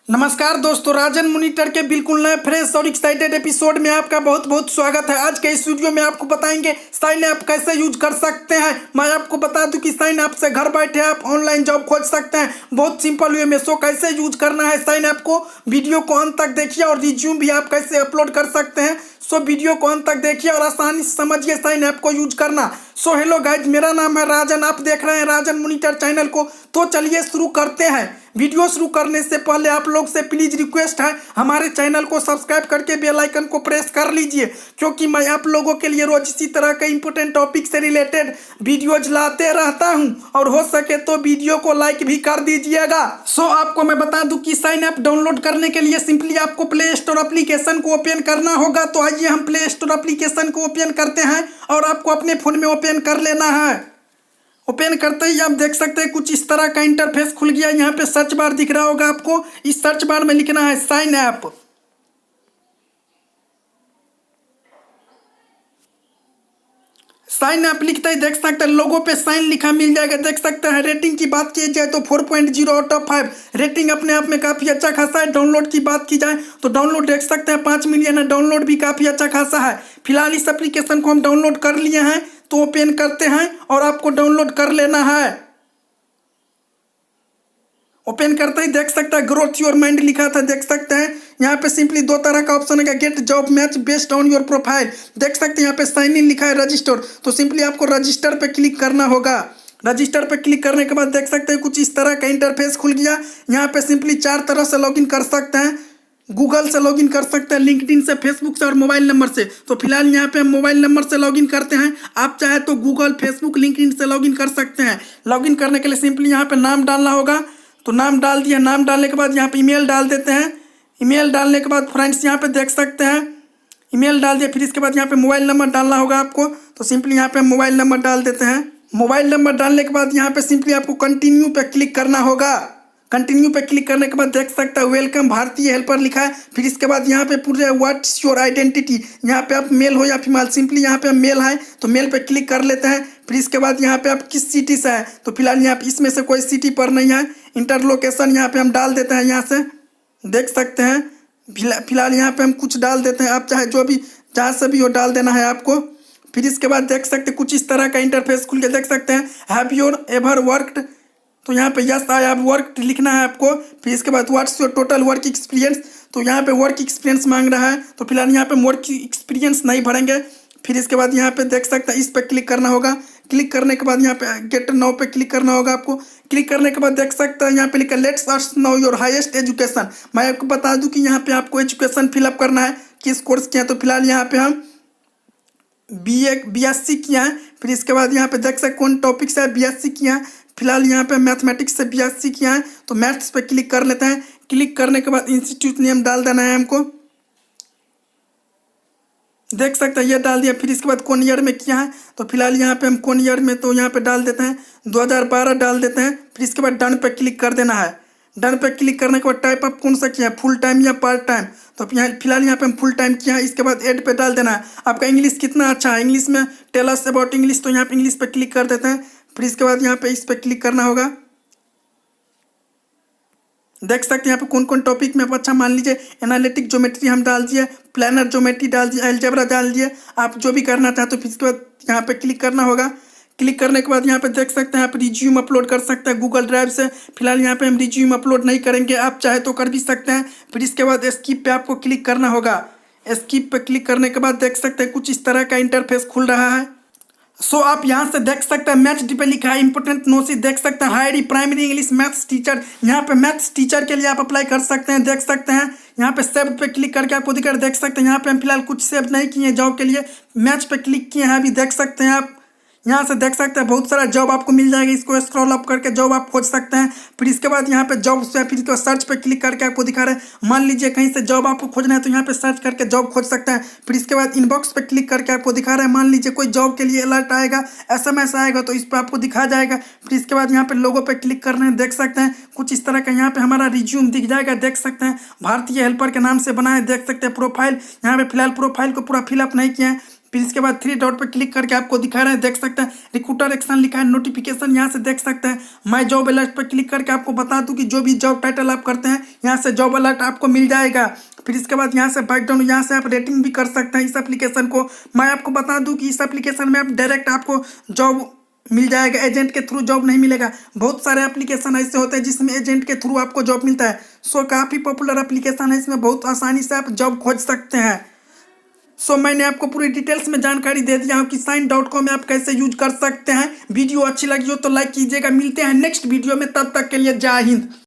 नमस्कार दोस्तों, राजन मॉनिटर के बिल्कुल नए फ्रेश और एक्साइटेड एपिसोड में आपका बहुत बहुत स्वागत है। आज के इस वीडियो में आपको बताएंगे साइन ऐप कैसे यूज कर सकते हैं। मैं आपको बता दूं कि साइन ऐप से घर बैठे आप ऑनलाइन जॉब खोज सकते हैं बहुत सिंपल वे में। सो कैसे यूज करना है साइन ऐप को, वीडियो को अंत तक देखिए और रिज्यूम भी आप कैसे अपलोड कर सकते हैं। सो वीडियो को अंत तक देखिए और आसानी से समझिए साइन ऐप को यूज करना। सो हेलो गाइज, मेरा नाम है राजन, आप देख रहे हैं राजन मॉनिटर चैनल को। तो चलिए शुरू करते हैं। वीडियो शुरू करने से पहले आप लोग से प्लीज रिक्वेस्ट है, हमारे चैनल को सब्सक्राइब करके बेल आइकन को प्रेस कर लीजिए, क्योंकि मैं आप लोगों के लिए रोज इसी तरह के इंपॉर्टेंट टॉपिक से रिलेटेड वीडियोज लाते रहता हूं। और हो सके तो वीडियो को लाइक भी कर दीजिएगा। सो आपको मैं बता दूं कि साइन ऐप डाउनलोड करने के लिए सिंपली आपको प्ले स्टोर एप्लीकेशन को ओपन करना होगा। तो आइए हम प्ले स्टोर एप्लीकेशन को ओपन करते हैं और आपको अपने फोन में ओपन कर लेना है। ओपन करते ही आप देख सकते हैं कुछ इस तरह का इंटरफेस खुल गया। यहाँ पे सर्च बार दिख रहा होगा आपको, इस सर्च बार में लिखना है साइन ऐप। साइन ऐप लिखते ही देख सकते हैं लोगों पे साइन लिखा मिल जाएगा। देख सकते हैं रेटिंग की बात की जाए तो 4.0 आउट ऑफ 5 रेटिंग अपने आप में काफ़ी अच्छा खासा है। डाउनलोड की बात की जाए तो डाउनलोड देख सकते हैं 5 मिलियन है, डाउनलोड भी काफ़ी अच्छा खासा है। फिलहाल इस एप्लीकेशन को हम डाउनलोड कर लिए हैं, तो ओपन करते हैं और आपको डाउनलोड कर लेना है। ओपन करते ही देख सकते हैं ग्रोथ योर माइंड लिखा था, देख सकते हैं यहाँ पे सिंपली दो तरह का ऑप्शन है, get job match based on your profile. देख सकते हैं यहाँ पे साइन इन लिखा है रजिस्टर, तो सिंपली आपको रजिस्टर पे क्लिक करना होगा। रजिस्टर पे क्लिक करने के बाद देख सकते हैं कुछ इस तरह का इंटरफेस खुल गया। यहाँ पे सिंपली 4 तरह से लॉगिन कर सकते हैं। गूगल से लॉगिन कर सकते हैं, लिंक्डइन से, फेसबुक से और मोबाइल नंबर से। तो फिलहाल यहाँ पे हम मोबाइल नंबर से लॉगिन करते हैं। आप चाहे तो गूगल, फेसबुक, लिंक्डइन से लॉगिन कर सकते हैं। लॉगिन करने के लिए सिंपली यहाँ पे नाम डालना होगा, तो नाम डाल दिया। नाम डालने के बाद यहाँ पे ईमेल डाल देते हैं। ईमेल डालने के बाद फ्रेंड्स यहाँ पे देख सकते हैं ईमेल डाल दिया। फिर इसके बाद यहाँ पे मोबाइल नंबर डालना होगा आपको, तो सिंपली यहाँ पे मोबाइल नंबर डाल देते हैं। मोबाइल नंबर डालने के बाद यहाँ पे सिंपली आपको कंटिन्यू पे क्लिक करना होगा। कंटिन्यू पे क्लिक करने के बाद देख सकता है वेलकम भारतीय हेल्पर लिखा है। फिर इसके बाद यहाँ पे पूरे व्हाट्स योर आइडेंटिटी, यहाँ पे आप मेल हो या फीमेल, सिंपली यहाँ पे मेल है तो मेल पे क्लिक कर लेते हैं। फिर इसके बाद यहाँ पे आप किस सिटी से है, तो फिलहाल यहाँ पे इसमें से कोई सिटी पर नहीं है। इंटर लोकेशन यहाँ पे हम डाल देते हैं, यहाँ से देख सकते हैं। फिलहाल यहाँ पे हम कुछ डाल देते हैं, आप चाहे जो भी जहाँ से भी हो डाल देना है आपको। फिर इसके बाद देख सकते कुछ इस तरह का इंटरफेस खुल के देख सकते हैं हैव योर एवर वर्कड, तो यहाँ पे यस आई हैव वर्कड लिखना है आपको। फिर इसके बाद what's your total work experience, तो यहाँ पे वर्क एक्सपीरियंस मांग रहा है, तो फिलहाल यहाँ पे वर्क एक्सपीरियंस नहीं भरेंगे। फिर इसके बाद यहाँ पे देख सकते हैं इस पर क्लिक करना होगा। क्लिक करने के बाद यहाँ पे गेट नाउ पे क्लिक करना होगा आपको। क्लिक करने के बाद देख सकते हैं यहाँ पे लिखा let's us now your highest education. मैं आपको बता दूं कि यहाँ पे आपको एजुकेशन फिलअप करना है, किस कोर्स किया, तो फिलहाल यहाँ पे हम BSc किया है। फिर इसके बाद यहाँ पे देख सकते कौन टॉपिक से BSc किया है। फिलहाल यहाँ पे मैथमेटिक्स से BSc किया है, तो मैथ्स पे क्लिक कर लेते हैं। क्लिक करने के बाद इंस्टीट्यूट नेम डाल देना है हमको, देख सकते हैं ये डाल दिया। फिर इसके बाद कौन ईयर में किया है, तो फिलहाल यहाँ पे हम कौन ईयर में, तो यहाँ पे डाल देते हैं 2012 डाल देते हैं। फिर इसके बाद डन पे क्लिक कर देना है। डन पे क्लिक करने के बाद टाइप आप कौन सा किया है, फुल टाइम या पार्ट टाइम, तो फिलहाल यहाँ पे हम फुल टाइम किया है। इसके बाद एड पे डाल देना है आपका इंग्लिश कितना अच्छा है, इंग्लिश में टेल अस अबाउट इंग्लिश, तो यहाँ पे इंग्लिश पे क्लिक कर देते हैं। फिर इसके बाद यहाँ पे इस पे क्लिक करना होगा। देख सकते हैं यहाँ पे कौन कौन टॉपिक में आप अच्छा मान लीजिए एनालिटिक ज्योमेट्री हम डाल दिए, प्लानर ज्योमेट्री डाल दिए, अलजेब्रा डाल दिए, आप जो भी करना चाहते हो। फिर इसके बाद यहाँ पे क्लिक करना होगा। क्लिक करने के बाद यहाँ पे देख सकते हैं आप रिज्यूम अपलोड कर सकते हैं गूगल ड्राइव से। फिलहाल यहाँ पे हम रिज्यूम अपलोड नहीं करेंगे, आप चाहे तो कर भी सकते हैं। फिर इसके बाद स्किप पे आपको क्लिक करना होगा। स्किप पे क्लिक करने के बाद देख सकते हैं कुछ इस तरह का इंटरफेस खुल रहा है। सो आप यहाँ से देख सकते हैं मैच डी पे लिखा है इंपोर्टेंट नोटिस, देख सकते हैं higher primary English maths teacher, यहाँ पे मैथ्स टीचर के लिए आप अप्लाई कर सकते हैं। देख सकते हैं यहाँ पे सेव पे क्लिक करके आपको दिक्कत, देख सकते हैं यहाँ पे हम फिलहाल कुछ सेव नहीं किए जॉब के लिए, मैच पे क्लिक किए हैं अभी। देख सकते हैं आप यहाँ से देख सकते हैं बहुत सारा जॉब आपको मिल जाएगा, इसको स्क्रॉल अप करके जॉब आप खोज सकते हैं। फिर इसके बाद यहाँ पे जॉब से फिर इसके सर्च पे क्लिक करके आपको दिखा रहे हैं, मान लीजिए कहीं से जॉब आपको खोजना है तो यहाँ पे सर्च करके जॉब खोज सकते हैं। फिर इसके बाद इनबॉक्स पे क्लिक करके आपको दिखा रहे हैं, मान लीजिए कोई जॉब के लिए अलर्ट आएगा, SMS आएगा, तो इस पर आपको दिखा जाएगा। फिर इसके बाद यहाँ पे लोगो पे क्लिक करना है, देख सकते हैं कुछ इस तरह का यहाँ पे हमारा रिज्यूम दिख जाएगा। देख सकते हैं भारतीय हेल्पर के नाम से बना है, देख सकते हैं प्रोफाइल, यहाँ पे फिलहाल प्रोफाइल को पूरा फिलअप नहीं किया है। फिर इसके बाद थ्री डॉट पर क्लिक करके आपको दिखा रहे हैं, देख सकते हैं रिक्रूटर एक्शन लिखा है, नोटिफिकेशन यहाँ से देख सकते हैं। माई जॉब अलर्ट पर क्लिक करके आपको बता दूं कि जो भी जॉब टाइटल आप करते हैं यहाँ से जॉब अलर्ट आपको मिल जाएगा। फिर इसके बाद यहाँ से बैकडाउन, यहाँ से आप रेटिंग भी कर सकते हैं इस एप्लीकेशन को। मैं आपको बता दूं कि इस एप्लीकेशन में आप डायरेक्ट आपको जॉब मिल जाएगा, एजेंट के थ्रू जॉब नहीं मिलेगा। बहुत सारे एप्लीकेशन ऐसे होते हैं जिसमें एजेंट के थ्रू आपको जॉब मिलता है। सो काफ़ी पॉपुलर एप्लीकेशन है, इसमें बहुत आसानी से आप जॉब खोज सकते हैं। सो मैंने आपको पूरी डिटेल्स में जानकारी दे दिया हूँ कि साइन.com ऐप कैसे यूज कर सकते हैं। वीडियो अच्छी लगी हो तो लाइक कीजिएगा। मिलते हैं नेक्स्ट वीडियो में, तब तक के लिए जय हिंद।